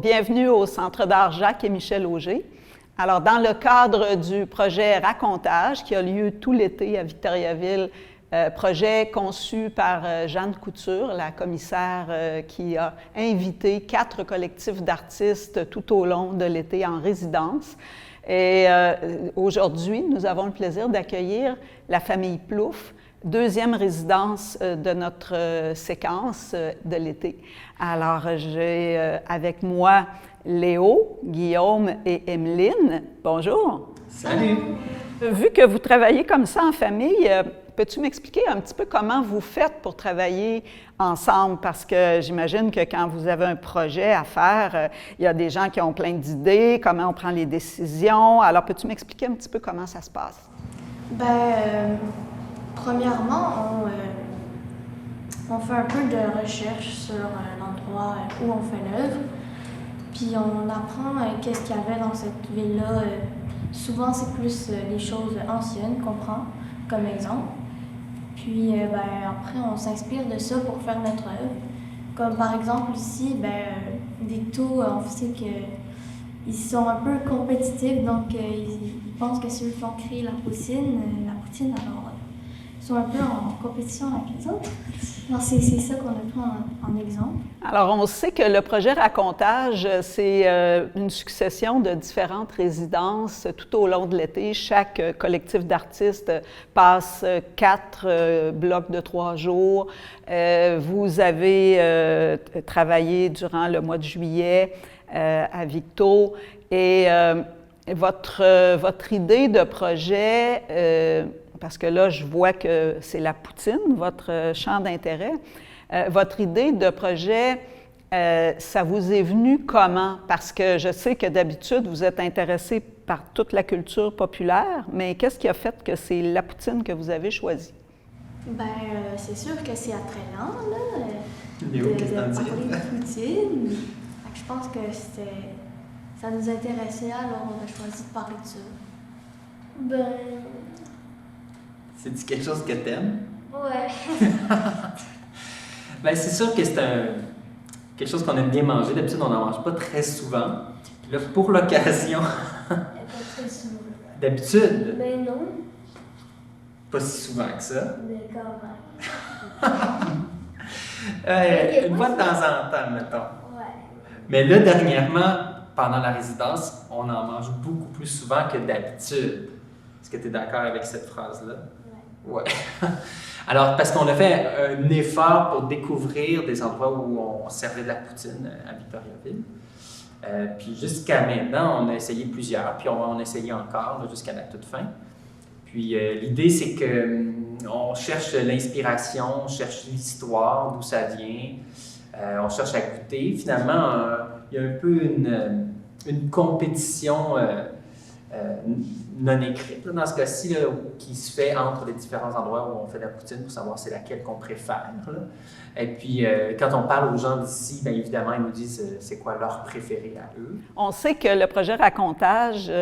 bienvenue au Centre d'art Jacques et Michel Auger. Alors, dans le cadre du projet Racontage qui a lieu tout l'été à Victoriaville, projet conçu par Jeanne Couture, la commissaire qui a invité 4 collectifs d'artistes tout au long de l'été en résidence. Et aujourd'hui, nous avons le plaisir d'accueillir la famille Plouffe, deuxième résidence de notre séquence de l'été. Alors, j'ai avec moi Léo, Guillaume et Emeline. Bonjour. Salut. Vu que vous travaillez comme ça en famille, peux-tu m'expliquer un petit peu comment vous faites pour travailler ensemble? Parce que j'imagine que quand vous avez un projet à faire, il y a des gens qui ont plein d'idées, comment on prend les décisions. Alors, peux-tu m'expliquer un petit peu comment ça se passe? Premièrement, on fait un peu de recherche sur l'endroit où on fait l'œuvre, puis on apprend qu'est-ce qu'il y avait dans cette ville-là. Souvent, c'est plus les choses anciennes qu'on prend comme exemple. Puis après, on s'inspire de ça pour faire notre œuvre. Comme par exemple ici, Victo, on sait qu'ils sont un peu compétitifs, donc ils pensent que s'ils font créer la poutine, alors ils sont un peu en compétition avec les autres. Alors c'est ça qu'on a pris en exemple. Alors, on sait que le projet Racontage, c'est une succession de différentes résidences tout au long de l'été. Chaque collectif d'artistes passe 4 blocs de 3 jours. Vous avez travaillé durant le mois de juillet à Victo et votre idée de projet, parce que là, je vois que c'est la poutine, votre champ d'intérêt. Votre idée de projet, ça vous est venu comment? Parce que je sais que d'habitude, vous êtes intéressé par toute la culture populaire, mais qu'est-ce qui a fait que c'est la poutine que vous avez choisie? C'est sûr que c'est attrayant, là, Léo, de qu'est-ce que t'en dis? parler de poutine. Je pense que ça nous intéressait, alors on a choisi de parler de ça. C'est-tu quelque chose que t'aimes? Ouais. C'est sûr que c'est quelque chose qu'on aime bien manger. D'habitude, on n'en mange pas très souvent. Puis là, pour l'occasion... Pas très souvent. D'habitude, Mais non. pas si souvent que ça. Mais quand même. Une fois de temps en temps, mettons. Ouais. Mais là, dernièrement, pendant la résidence, on en mange beaucoup plus souvent que d'habitude. Est-ce que tu es d'accord avec cette phrase-là? Ouais. Alors, parce qu'on a fait un effort pour découvrir des endroits où on servait de la poutine à Victoriaville. Puis jusqu'à maintenant, on a essayé plusieurs, puis on va en essayer encore là, jusqu'à la toute fin. Puis l'idée, c'est qu'on cherche l'inspiration, on cherche l'histoire, d'où ça vient, on cherche à goûter. Finalement, il y a un peu une compétition non écrite, là, dans ce cas-ci, là, qui se fait entre les différents endroits où on fait de la poutine pour savoir c'est laquelle qu'on préfère. Là. Et puis, quand on parle aux gens d'ici, bien évidemment, ils nous disent c'est quoi leur préféré à eux. On sait que le projet Racontage,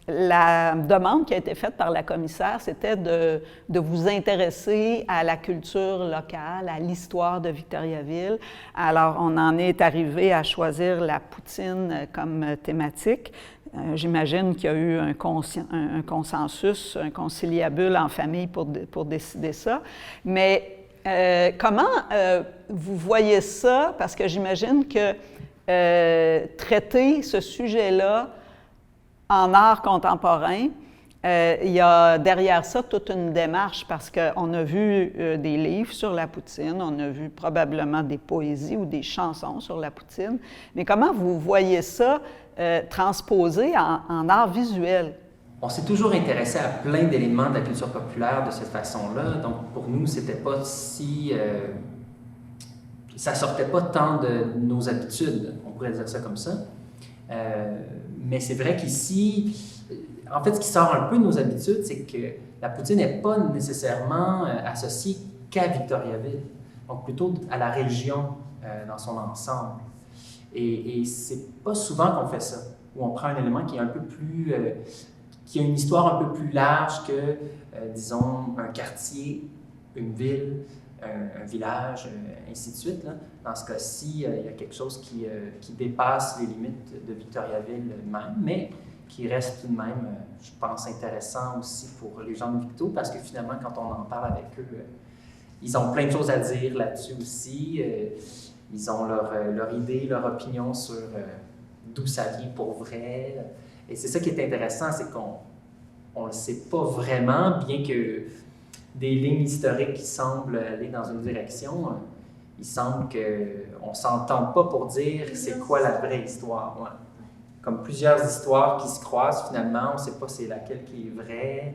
la demande qui a été faite par la commissaire, c'était de vous intéresser à la culture locale, à l'histoire de Victoriaville. Alors, on en est arrivé à choisir la poutine comme thématique. J'imagine qu'il y a eu un consensus, un conciliabule en famille pour décider ça. Mais comment vous voyez ça? Parce que j'imagine que traiter ce sujet-là en art contemporain, il y a derrière ça toute une démarche parce qu'on a vu des livres sur la poutine, on a vu probablement des poésies ou des chansons sur la poutine. Mais comment vous voyez ça transposé en art visuel? On s'est toujours intéressé à plein d'éléments de la culture populaire de cette façon-là. Donc, pour nous, c'était pas si... ça sortait pas tant de nos habitudes, on pourrait dire ça comme ça. Mais c'est vrai qu'ici, en fait, ce qui sort un peu de nos habitudes, c'est que la poutine n'est pas nécessairement associée qu'à Victoriaville, donc plutôt à la région dans son ensemble. Et c'est pas souvent qu'on fait ça, où on prend un élément qui est un peu plus... qui a une histoire un peu plus large que, disons, un quartier, une ville, un village, ainsi de suite. Là. Dans ce cas-ci, il y a quelque chose qui dépasse les limites de Victoriaville même, mais qui reste tout de même, je pense, intéressant aussi pour les gens de Victo, parce que finalement, quand on en parle avec eux, ils ont plein de choses à dire là-dessus aussi. Ils ont leur idée, leur opinion sur d'où ça vient pour vrai. Et c'est ça qui est intéressant, c'est qu'on ne le sait pas vraiment, bien que des lignes historiques qui semblent aller dans une direction, il semble qu'on ne s'entende pas pour dire c'est quoi la vraie histoire. Ouais. Comme plusieurs histoires qui se croisent, finalement, on ne sait pas c'est laquelle qui est vraie.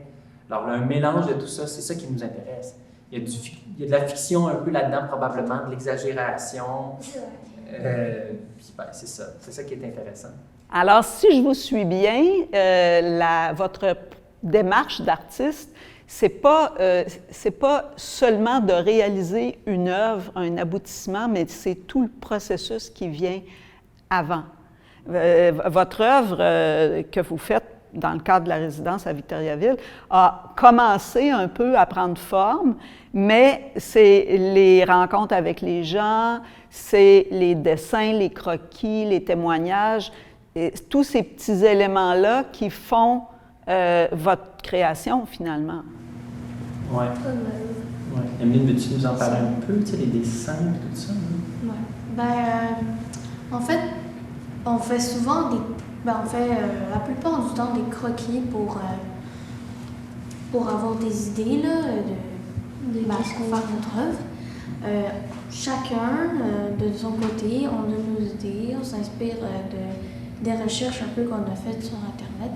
Alors, un mélange de tout ça, c'est ça qui nous intéresse. Il y a de la fiction un peu là-dedans, probablement, de l'exagération. Puis, ben, c'est ça qui est intéressant. Alors, si je vous suis bien, votre démarche d'artiste, c'est pas seulement de réaliser une œuvre, un aboutissement, mais c'est tout le processus qui vient avant. Votre œuvre que vous faites dans le cadre de la résidence à Victoriaville a commencé un peu à prendre forme, mais c'est les rencontres avec les gens, c'est les dessins, les croquis, les témoignages, et tous ces petits éléments-là qui font votre création, finalement. Oui. Ouais. Emeline, veux-tu nous en parler un peu, tu sais, les dessins et tout ça? Oui. En fait, on fait souvent la plupart du temps des croquis pour avoir des idées là, pour faire notre œuvre. Chacun, de son côté, on a nos idées, on s'inspire des recherches un peu qu'on a faites sur Internet,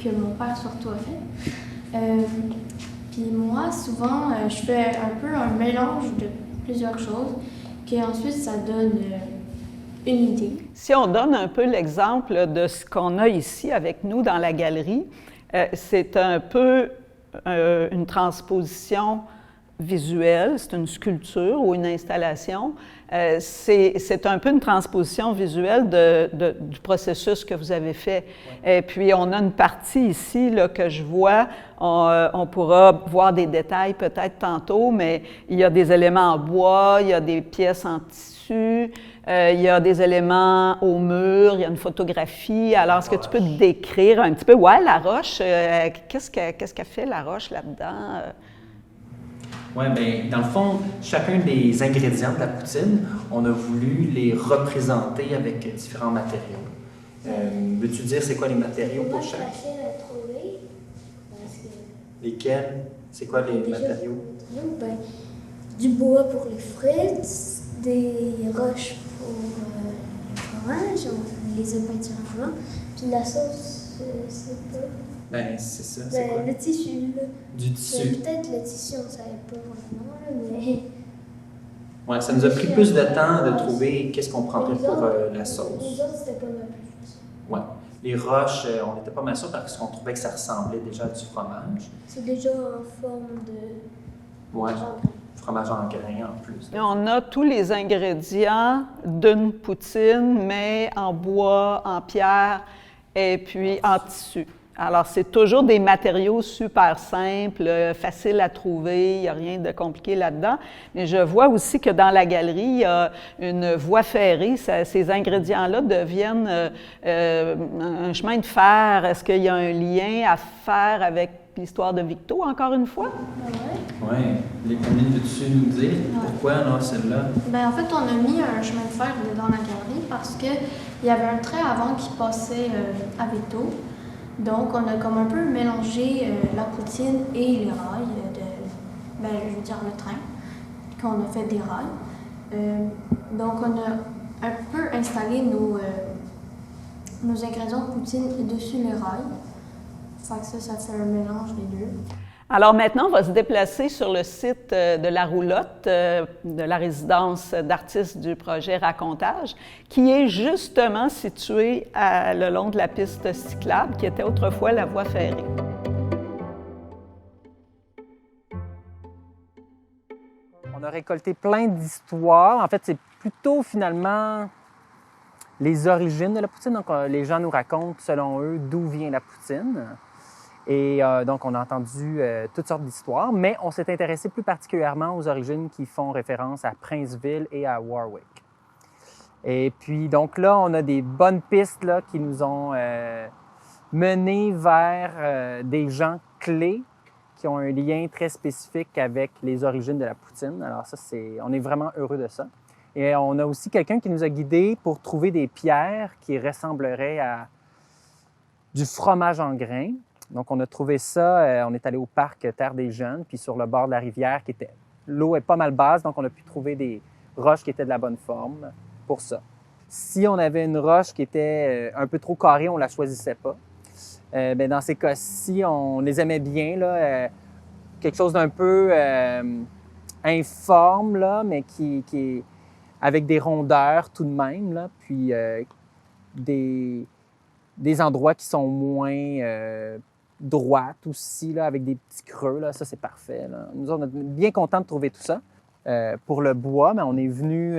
que mon père surtout a fait. Puis moi, souvent, je fais un peu un mélange de plusieurs choses, qui ensuite ça donne une idée. Si on donne un peu l'exemple de ce qu'on a ici avec nous dans la galerie, c'est un peu une transposition visuelle, c'est une sculpture ou une installation. C'est un peu une transposition visuelle du processus que vous avez fait. Ouais. Et puis, on a une partie ici là, que je vois, on pourra voir des détails peut-être tantôt, mais il y a des éléments en bois, il y a des pièces en tissu, il y a des éléments au mur, il y a une photographie. Alors, est-ce que tu peux te décrire un petit peu? Ouais, la roche, qu'est-ce qu'a fait la roche là-dedans? Oui, bien, dans le fond, chacun des ingrédients de la poutine, on a voulu les représenter avec différents matériaux. Veux-tu dire c'est quoi les matériaux pour chaque? Lesquels? C'est quoi les matériaux? Du bois pour les frites, des roches pour le fromage, on les a peinturées en blanc, puis la sauce, c'est pas... Ben, c'est ça, c'est quoi? Le tissu, là. Du tissu. Peut-être le tissu, on ne savait pas vraiment, là, mais... Ouais, ça nous a pris plus de temps de trouver qu'est-ce qu'on prendrait pour la sauce. Les autres, c'était pas mal plus. Ouais. Les roches, on n'était pas mal sûr parce qu'on trouvait que ça ressemblait déjà à du fromage. C'est déjà en forme de... Ouais, fromage en grain en plus. Et on a tous les ingrédients d'une poutine, mais en bois, en pierre et puis en tissu. Alors, c'est toujours des matériaux super simples, faciles à trouver, il n'y a rien de compliqué là-dedans. Mais je vois aussi que dans la galerie, il y a une voie ferrée. Ces ingrédients-là deviennent un chemin de fer. Est-ce qu'il y a un lien à faire avec l'histoire de Victo, encore une fois? Oui. Emeline, veux-tu nous dire pourquoi, non, celle-là? Bien, en fait, on a mis un chemin de fer dans la galerie parce qu'il y avait un train avant qui passait à Victo. Donc, on a comme un peu mélangé la poutine et les rails, je veux dire le train, qu'on a fait des rails. Donc, on a un peu installé nos ingrédients de poutine dessus les rails. Fait que ça fait un mélange des deux. Alors maintenant, on va se déplacer sur le site de la Roulotte, de la résidence d'artistes du projet Racontage, qui est justement située le long de la piste cyclable, qui était autrefois la voie ferrée. On a récolté plein d'histoires. En fait, c'est plutôt finalement les origines de la poutine. Donc, les gens nous racontent, selon eux, d'où vient la poutine. Et donc, on a entendu toutes sortes d'histoires, mais on s'est intéressé plus particulièrement aux origines qui font référence à Princeville et à Warwick. Et puis, donc là, on a des bonnes pistes là, qui nous ont menés vers des gens clés qui ont un lien très spécifique avec les origines de la poutine. Alors ça, on est vraiment heureux de ça. Et on a aussi quelqu'un qui nous a guidés pour trouver des pierres qui ressembleraient à du fromage en grains. Donc, on a trouvé ça, on est allé au parc Terre des Jeunes, puis sur le bord de la rivière, l'eau est pas mal basse, donc on a pu trouver des roches qui étaient de la bonne forme pour ça. Si on avait une roche qui était un peu trop carrée, on la choisissait pas. Bien, dans ces cas-ci, on les aimait bien, là, quelque chose d'un peu informe, là, mais qui est avec des rondeurs tout de même, là, puis des endroits qui sont moins droites aussi, là, avec des petits creux. Là. Ça, c'est parfait. Là. Nous, on est bien contents de trouver tout ça. Pour le bois, mais on est venu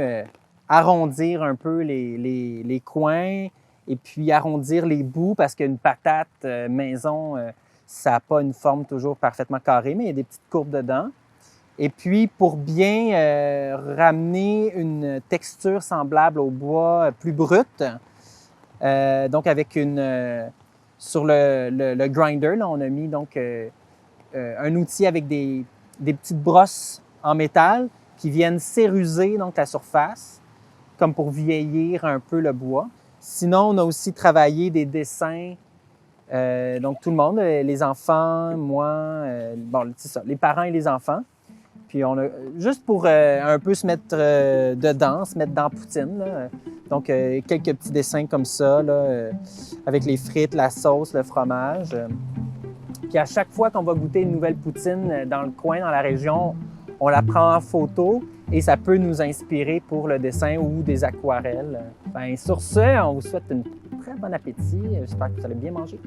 arrondir un peu les coins et puis arrondir les bouts parce qu'une patate maison, ça n'a pas une forme toujours parfaitement carrée, mais il y a des petites courbes dedans. Et puis, pour bien ramener une texture semblable au bois plus brut, donc avec sur le grinder, là, on a mis donc un outil avec des petites brosses en métal qui viennent s'éruser donc la surface, comme pour vieillir un peu le bois. Sinon, on a aussi travaillé des dessins, donc tout le monde, les enfants, moi, bon, c'est ça, les parents et les enfants. Puis on a, juste pour un peu se mettre dedans, se mettre dans la poutine, là. Donc quelques petits dessins comme ça, là, avec les frites, la sauce, le fromage. Puis à chaque fois qu'on va goûter une nouvelle poutine dans le coin, dans la région, on la prend en photo et ça peut nous inspirer pour le dessin ou des aquarelles. Bien, sur ce, on vous souhaite un très bon appétit. J'espère que vous allez bien manger.